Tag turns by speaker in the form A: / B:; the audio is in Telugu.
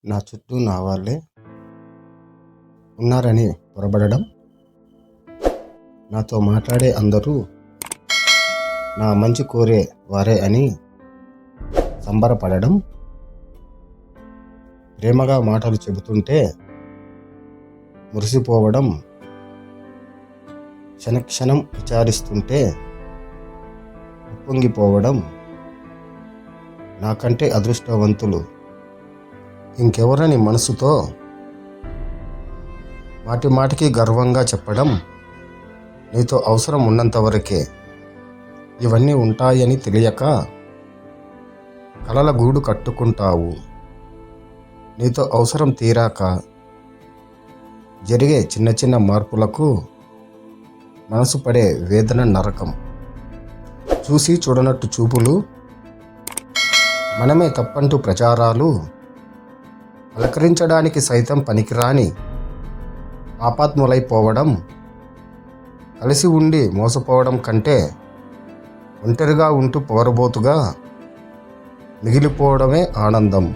A: నా చుట్టూ నా వాళ్ళే ఉన్నారని పొరబడడం, నాతో మాట్లాడే అందరూ నా మంచి కోరే వారే అని సంబరపడడం, ప్రేమగా మాటలు చెబుతుంటే మురిసిపోవడం, క్షణక్షణం విచారిస్తుంటే ఉప్పొంగిపోవడం, నాకంటే అదృష్టవంతులు ఇంకెవరని మనసుతో మాటి మాటికి గర్వంగా చెప్పడం, నీతో అవసరం ఉన్నంతవరకే ఇవన్నీ ఉంటాయని తెలియక కలల గూడు కట్టుకుంటావు. నీతో అవసరం తీరాక జరిగే చిన్న చిన్న మార్పులకు మనసు పడే వేదన నరకం. చూసి చూడనట్టు చూపులు, మనమే తప్పంటూ ప్రచారాలు, అలకరించడానికి సైతం పనికిరాని పాపాత్ములైపోవడం, కలిసి ఉండి మోసపోవడం కంటే ఒంటరిగా ఉంటూ పోరబోతుగా మిగిలిపోవడమే ఆనందం.